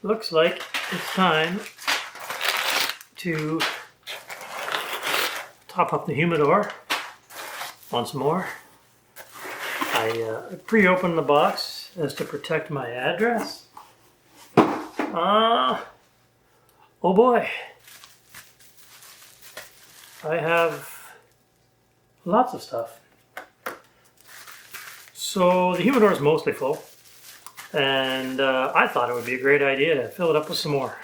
looks like it's time to top up the humidor once more. I pre-opened the box as to protect my address. Oh boy. I have lots of stuff. So the humidor is mostly full, and I thought it would be a great idea to fill it up with some more.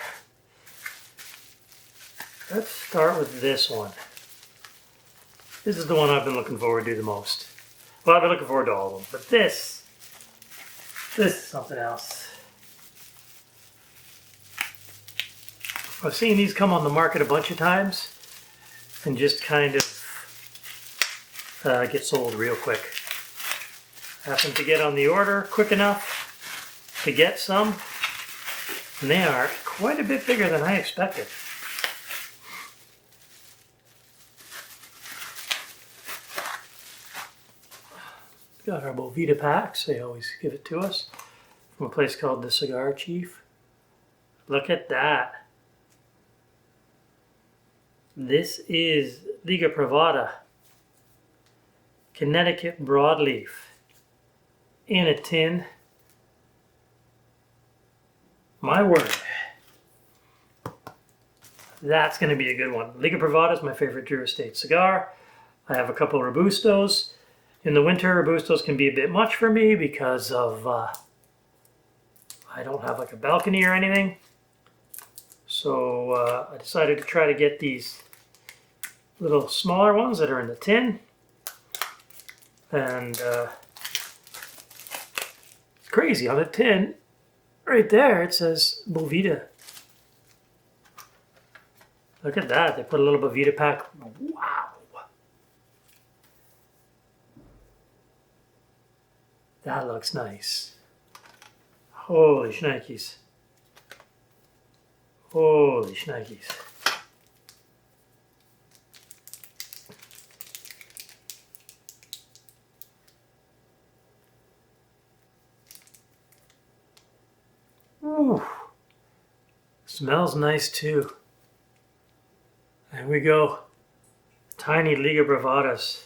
Let's start with this one. This is the one I've been looking forward to the most. Well, I've been looking forward to all of them, but this is something else. I've seen these come on the market a bunch of times and just kind of get sold real quick. Happened to get on the order quick enough to get some, and they are quite a bit bigger than I expected. Got our Bovita packs, they always give it to us, from a place called the Cigar Chief. Look at that. This is Liga Privada, Connecticut broadleaf, in a tin. My word. That's going to be a good one. Liga Privada is my favorite Drew Estate cigar. I have a couple of Robustos. In the winter, Robustos can be a bit much for me because of I don't have like a balcony or anything. So I decided to try to get these little smaller ones that are in the tin. And it's crazy, on the tin, right there, it says Bovita. Look at that, they put a little Bovita pack. Wow. That looks nice. Holy shnikes. Holy shnikes. Ooh. Smells nice too. There we go. Tiny Liga Privadas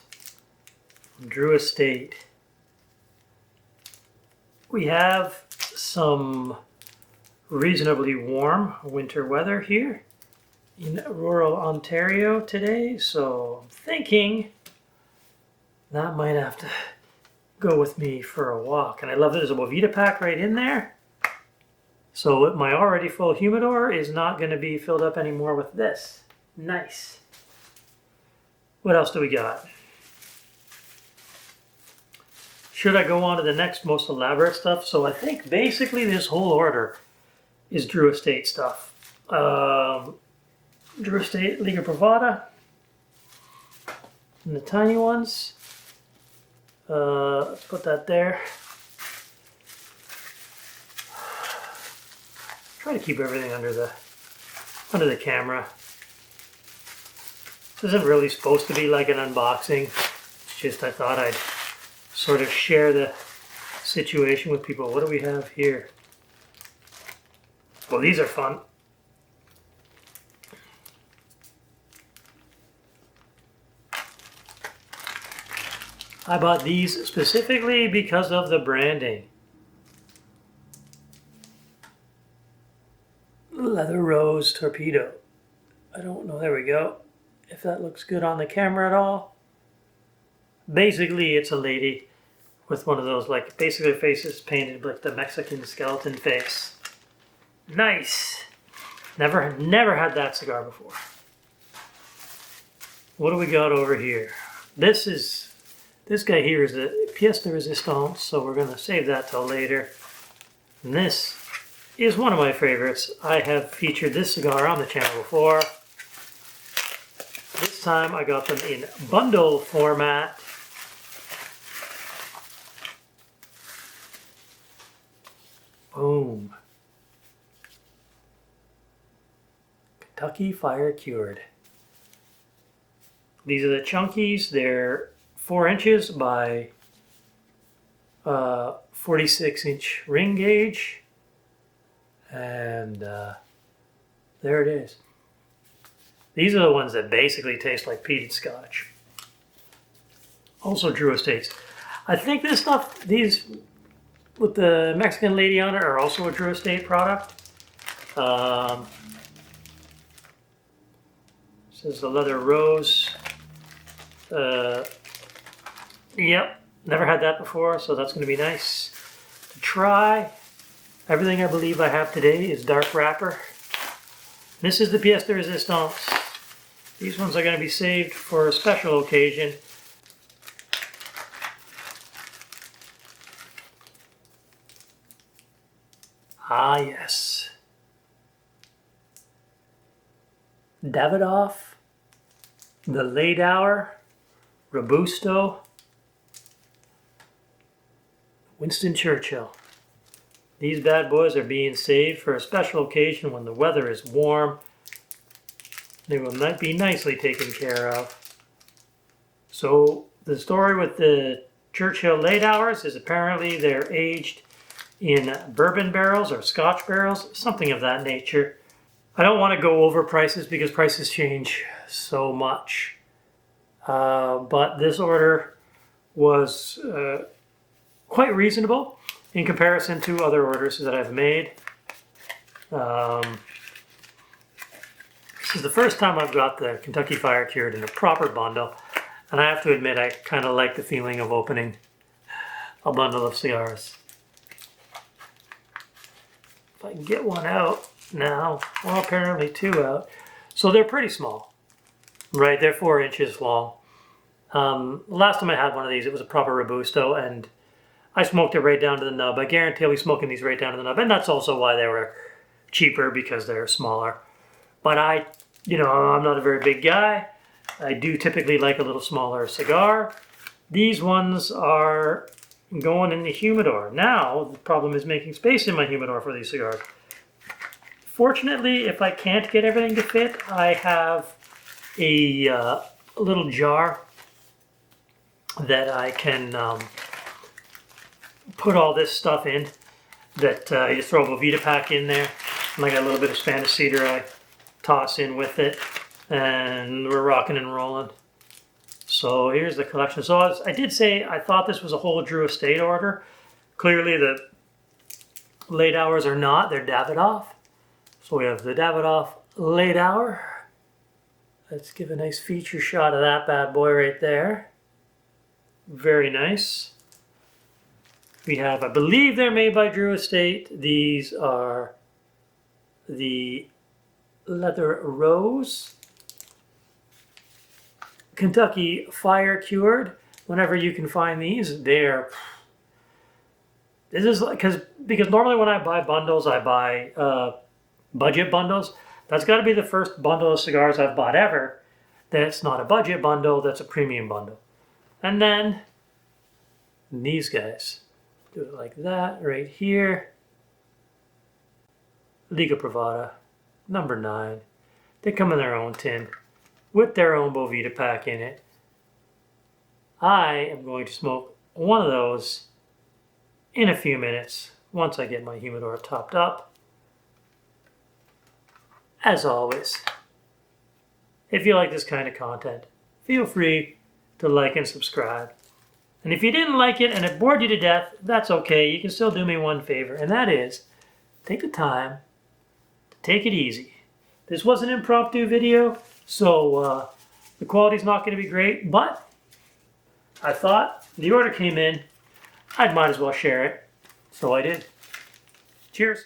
from Drew Estate. We have some reasonably warm winter weather here in rural Ontario today, so I'm thinking that might have to go with me for a walk. And I love that there's a Bovita pack right in there. So my already full humidor is not going to be filled up anymore with this. Nice. What else do we got? Should I go on to the next most elaborate stuff? So I think basically this whole order is Drew Estate stuff. Drew Estate Liga Privada. And the tiny ones. Let's put that there. Try to keep everything under the camera. This isn't really supposed to be like an unboxing. It's just I thought I'd sort of share the situation with people. What do we have here? Well, these are fun. I bought these specifically because of the branding. Leather Rose Torpedo. I don't know, there we go. If that looks good on the camera at all. Basically, it's a lady with one of those, like, basically her face is painted like the Mexican skeleton face. Nice. Never had that cigar before. What do we got over here? This guy here is the pièce de résistance, so we're going to save that till later. And this is one of my favorites. I have featured this cigar on the channel before. This time I got them in bundle format. Boom. Kentucky Fire Cured. These are the chunkies. They're 4 inches by 46-inch ring gauge. And there it is. These are the ones that basically taste like peated scotch. Also Drew Estates. I think this stuff, these with the Mexican lady on it, are also a Drew Estate product. This is the leather rose. Yep, never had that before, so that's going to be nice to try. Everything I believe I have today is dark wrapper. This is the pièce de résistance. These ones are going to be saved for a special occasion. Ah, yes. Davidoff, the Late Hour, Robusto, Winston Churchill. These bad boys are being saved for a special occasion when the weather is warm. They will not be nicely taken care of. So the story with the Churchill Late Hours is apparently they're aged in bourbon barrels or scotch barrels, something of that nature. I don't want to go over prices because prices change so much. But this order was quite reasonable in comparison to other orders that I've made. This is the first time I've got the Kentucky Fire Cured in a proper bundle, and I have to admit I kind of like the feeling of opening a bundle of cigars. If I can get one out now, well, apparently two out. So they're pretty small, right? They're 4 inches long. Last time I had one of these, it was a proper Robusto, and I smoked it right down to the nub. I guarantee I'll be smoking these right down to the nub, and that's also why they were cheaper, because they're smaller. But I'm not a very big guy. I do typically like a little smaller cigar. These ones are going in the humidor. Now, the problem is making space in my humidor for these cigars. Fortunately, if I can't get everything to fit, I have a little jar that I can put all this stuff in. That you throw a Vita pack in there, and I got a little bit of Spanish cedar I toss in with it, and we're rocking and rolling. So here's the collection. So I did say I thought this was a whole Drew Estate order. Clearly the Late Hours are not, they're Davidoff. So we have the Davidoff Late Hour. Let's give a nice feature shot of that bad boy right there. Very nice. We have, I believe they're made by Drew Estate. These are the Leather Rose, Kentucky Fire Cured. Whenever you can find these, because normally when I buy bundles, I buy budget bundles. That's got to be the first bundle of cigars I've bought ever that's not a budget bundle, that's a premium bundle. And then these guys, do it like that right here. Liga Privada, number 9. They come in their own tin with their own Bovita pack in it. I am going to smoke one of those in a few minutes once I get my humidor topped up. As always, if you like this kind of content, feel free to like and subscribe. And if you didn't like it and it bored you to death, that's okay. You can still do me one favor, and that is take the time to take it easy. This was an impromptu video, so the quality's not going to be great, but I thought the order came in, I might as well share it, so I did. Cheers.